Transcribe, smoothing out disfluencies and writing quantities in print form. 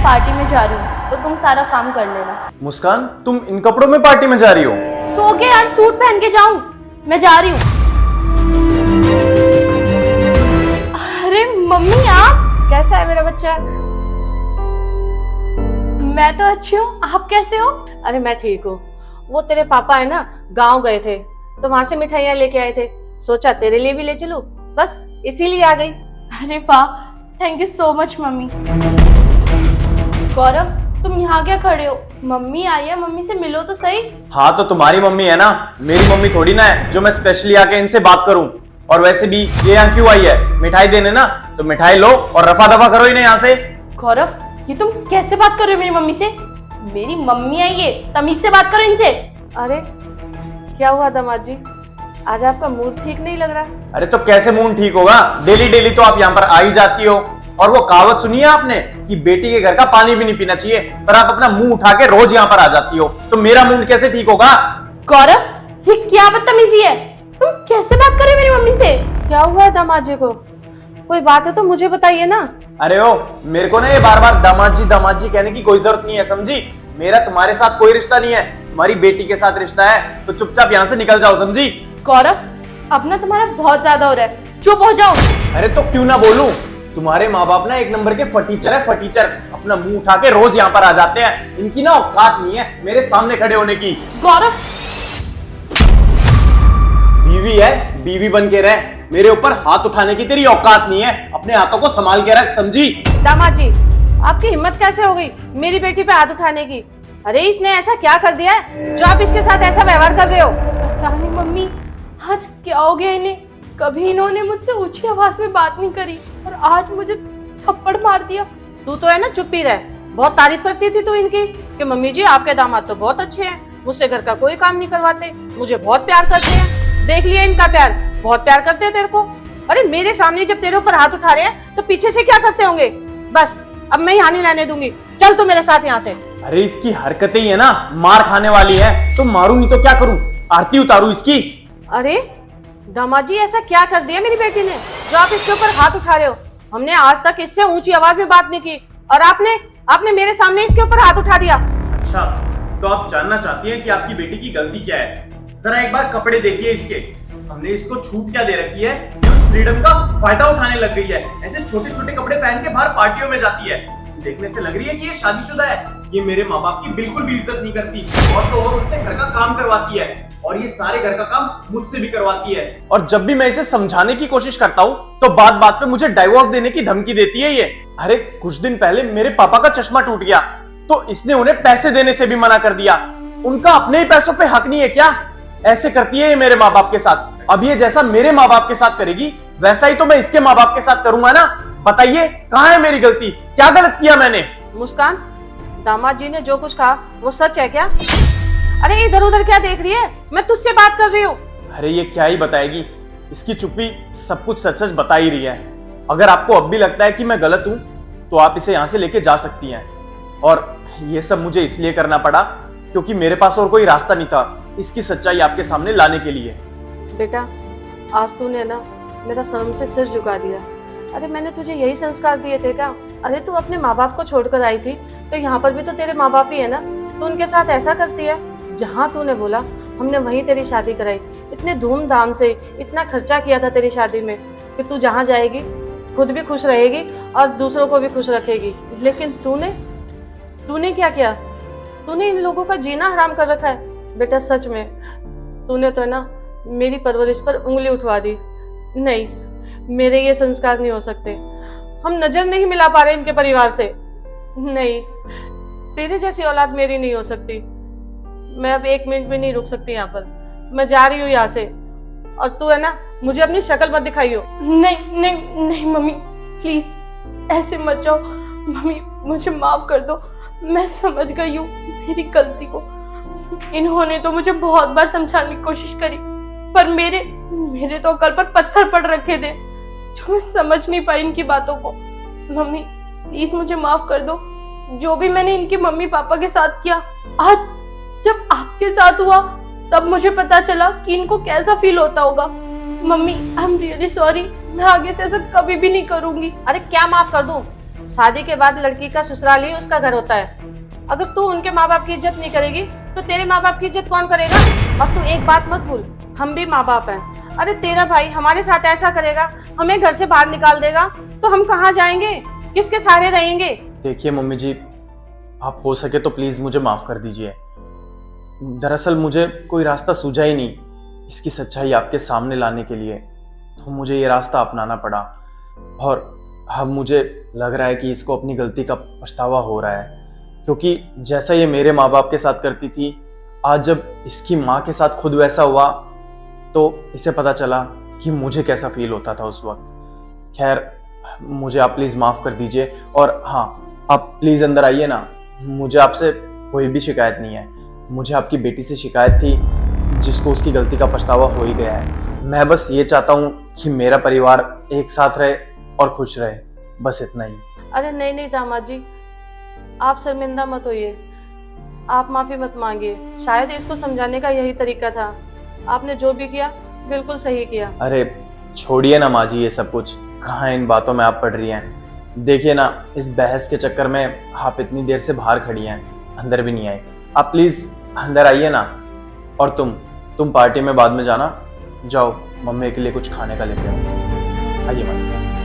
Party में जा रही हूँ तो तुम सारा काम कर लेना। मुस्कान, तुम इन कपड़ों में पार्टी में जा रही हो? तो क्या यार, सूट पहन के जाऊं? मैं जा रही हूँ। अरे मम्मी आप कैसा है मेरा बच्चा? मैं तो अच्छी हूँ, आप कैसे हो? अरे मैं ठीक हूँ। वो तेरे पापा है ना, गांव गए थे तो वहां से मिठाइयाँ लेके आए थे, सोचा तेरे लिए भी ले चलूं, बस इसीलिए आ गई। अरे वाह, thank you so much mummy. Gaurav, तुम यहाँ क्या खड़े हो? मम्मी आई है, मम्मी से मिलो तो सही। हाँ तो तुम्हारी मम्मी है ना, मेरी मम्मी थोड़ी ना है जो मैं स्पेशली आके इनसे बात करूं। और वैसे भी ये यहाँ क्यों आई है? मिठाई देने ना, तो मिठाई लो और रफा दफा करो इन्हें यहाँ से। गौरव, ये तुम कैसे बात कर रहे हो मेरी मम्मी से? मेरी मम्मी आई है, तमीज से बात करो इनसे। अरे क्या हुआ दामाद जी, आज आपका मूड ठीक नहीं लग रहा? अरे तो कैसे मूड ठीक होगा? डेली डेली तो आप यहाँ पर आ ही जाती हो। और वो कहावत सुनी है आपने कि बेटी के घर का पानी भी नहीं पीना चाहिए, पर आप अपना मुंह उठा के रोज यहाँ पर आ जाती हो, तो मेरा मूड कैसे ठीक होगा? गौरव, ये क्या बदतमीजी है? तुम कैसे बात कर रहे हो मेरी मम्मी से? क्या हुआ है दामाद जी को? कोई बात है तो मुझे बताइए ना। अरे ओ, मेरे को ना ये बार बार दामाद जी कहने की कोई जरूरत नहीं है, समझी? मेरा तुम्हारे साथ कोई रिश्ता नहीं है, तुम्हारी बेटी के साथ रिश्ता है, तो चुपचाप यहाँ से निकल जाओ, समझी? गौरव, अब ना तुम्हारा बहुत ज्यादा हो रहा है, चुप हो जाओ। अरे तो क्यों ना बोलूं? तुम्हारे माँ बाप ना एक नंबर के फटीचर है, फटीचर। अपना मुंह उठा के रोज यहाँ पर आ जाते हैं, इनकी ना औकात नहीं है मेरे सामने खड़े होने की। गौरव, बीवी है, बीवी बन के रह, मेरे ऊपर हाथ उठाने की तेरी औकात नहीं है, अपने हाथों को संभाल के रख, समझी? दामाद जी, आपकी हिम्मत कैसे हो गई मेरी बेटी पे हाथ उठाने की? अरे इसने ऐसा क्या कर दिया है जो आप इसके साथ ऐसा व्यवहार कर रहे हो? पता नहीं मम्मी, आज क्या हो गया इन्हें। कभी इन्होंने मुझसे ऊंची आवाज में बात नहीं करी और आज मुझे थप्पड़ मार दिया। तू तो है ना, चुप ही रह। बहुत तारीफ करती थी तू इनकी कि मम्मी जी आपके दामाद तो बहुत अच्छे हैं, मुझसे घर का कोई काम नहीं करवाते, मुझे बहुत प्यार करते हैं। देख लिया इनका प्यार, बहुत प्यार करते हैं तेरे को। अरे मेरे सामने जब तेरे ऊपर हाथ उठा रहे हैं तो पीछे से क्या करते होंगे? बस अब मैं यहाँ नहीं रहने दूंगी, चल तू मेरे साथ यहाँ से। अरे इसकी हरकतें ही है ना मार खाने वाली है, तो मारू नहीं तो क्या करूं? आरती उतारू इसकी? अरे दामाद जी, ऐसा क्या कर दिया मेरी बेटी ने जो आप इसके ऊपर हाथ उठा रहे हो? हमने आज तक इससे ऊंची आवाज में बात नहीं की और आपने मेरे सामने इसके ऊपर हाथ उठा दिया। अच्छा, तो आप जानना चाहती हैं कि आपकी बेटी की गलती क्या है? जरा एक बार कपड़े देखिए इसके, हमने इसको छूट क्या दे रखी है कि उस फ्रीडम का फायदा उठाने लग गई है। ऐसे छोटे छोटे कपड़े पहन के बाहर पार्टियों में जाती है। देखने से लग रही है कि ये शादीशुदा है। ये मेरे माँ बाप की बिल्कुल भी इज्जत नहीं करती, और तो और उनसे घर का काम करवाती है, और ये सारे घर का काम मुझसे भी करवाती है। और जब भी मैं इसे समझाने की कोशिश करता हूँ तो बात बात पे मुझे डाइवोर्स देने की धमकी देती है ये। अरे कुछ दिन पहले मेरे पापा का चश्मा टूट गया तो इसने उन्हें पैसे देने से भी मना कर दिया। उनका अपने ही पैसों पे हक नहीं है क्या? ऐसे करती है ये मेरे माँ बाप के साथ। अब ये जैसा मेरे माँ बाप के साथ करेगी वैसा ही तो मैं इसके माँ बाप के साथ करूंगा ना। बताइए कहाँ है मेरी गलती? क्या गलत किया मैंने? मुस्कान, दामाद जी ने जो कुछ कहा वो सच है क्या? अरे इधर उधर क्या देख रही है? मैं तुझसे बात कर रही हूँ। अरे ये क्या ही बताएगी, इसकी चुप्पी सब कुछ सच सच बता ही रही है। अगर आपको अब भी लगता है कि मैं गलत हूं तो आप इसे यहाँ से लेके जा सकती हैं। और ये सब मुझे इसलिए करना पड़ा क्योंकि मेरे पास और कोई रास्ता नहीं था इसकी सच्चाई आपके सामने लाने के लिए। बेटा, आज तूने ना मेरा शर्म से सिर झुका दिया। अरे मैंने तुझे यही संस्कार दिए थे क्या? अरे तू अपने माँ बाप को छोड़कर आई थी तो यहाँ पर भी तो तेरे माँ बाप ही है ना, तू उनके साथ ऐसा करती है? जहाँ तूने बोला हमने वहीं तेरी शादी कराई, इतने धूमधाम से इतना खर्चा किया था तेरी शादी में कि तू जहाँ जाएगी खुद भी खुश रहेगी और दूसरों को भी खुश रखेगी। लेकिन तूने क्या किया? तूने इन लोगों का जीना हराम कर रखा है। बेटा सच में तूने तो है ना मेरी परवरिश पर उंगली उठवा दी। नहीं, मेरे ये संस्कार नहीं हो सकते। हम नजर नहीं मिला पा रहे इनके परिवार से। नहीं, तेरे जैसी औलाद मेरी नहीं हो सकती। मैं अब एक मिनट भी नहीं रुक सकती यहाँ पर। मैं जा रही हूँ यहाँ से, और तू है ना मुझे अपनी शक्ल मत दिखाइयो। नहीं नहीं नहीं मम्मी, प्लीज ऐसे मत जाओ। मम्मी मुझे माफ कर दो, मैं समझ गई हूँ मेरी गलती को। इन्होंने तो मुझे बहुत बार समझाने की कोशिश करी पर मेरे तो अकल पर पत्थर पड़ रखे थे जो मैं समझ नहीं पाई इनकी बातों को। मम्मी प्लीज मुझे माफ कर दो। जो भी मैंने इनके मम्मी पापा के साथ किया, आज जब आपके साथ हुआ तब मुझे पता चला कि इनको कैसा फील होता होगा। Mummy I am really sorry, मैं आगे से ऐसा कभी भी नहीं करूंगी। अरे क्या माफ कर दूं? शादी के बाद लड़की का ससुराल ही उसका घर होता है। अगर तू उनके माँ बाप की इज्जत नहीं करेगी तो तेरे माँ बाप की इज्जत कौन करेगा? और तू एक बात मत भूल, हम भी माँ बाप हैं। अरे तेरा भाई हमारे साथ ऐसा करेगा, हमें घर से बाहर निकाल देगा, तो हम कहाँ जाएंगे, किसके सहारे रहेंगे? देखिए मम्मी जी, आप हो सके तो प्लीज मुझे माफ कर दीजिए। दरअसल मुझे कोई रास्ता सूझा ही नहीं इसकी सच्चाई आपके सामने लाने के लिए, तो मुझे ये रास्ता अपनाना पड़ा। और अब मुझे लग रहा है कि इसको अपनी गलती का पछतावा हो रहा है, क्योंकि जैसा ये मेरे माँ बाप के साथ करती थी, आज जब इसकी माँ के साथ खुद वैसा हुआ तो इसे पता चला कि मुझे कैसा फील होता था उस वक्त। खैर, मुझे आप प्लीज माफ कर दीजिए। और हाँ, आप प्लीज अंदर आइए ना, मुझे आपसे कोई भी शिकायत नहीं है। मुझे आपकी बेटी से शिकायत थी, जिसको उसकी गलती का पछतावा हो ही गया है। मैं बस ये चाहता हूँ कि मेरा परिवार एक साथ रहे और खुश रहे, बस इतना ही। अरे नहीं नहीं दामाद जी, आप शर्मिंदा मत होइए, आप माफी मत मांगिए। शायद इसको समझाने का यही तरीका था। आपने जो भी किया बिल्कुल सही किया। अरे छोड़िए ना माँ जी, ये सब कुछ कहाँ इन बातों में आप पड़ रही हैं। देखिए ना, इस बहस के चक्कर में आप इतनी देर से बाहर खड़ी हैं, अंदर भी नहीं आए। आप प्लीज अंदर आइए ना। और तुम पार्टी में बाद में जाना। जाओ, मम्मी के लिए कुछ खाने का लेके आओ। आइए माँ जी।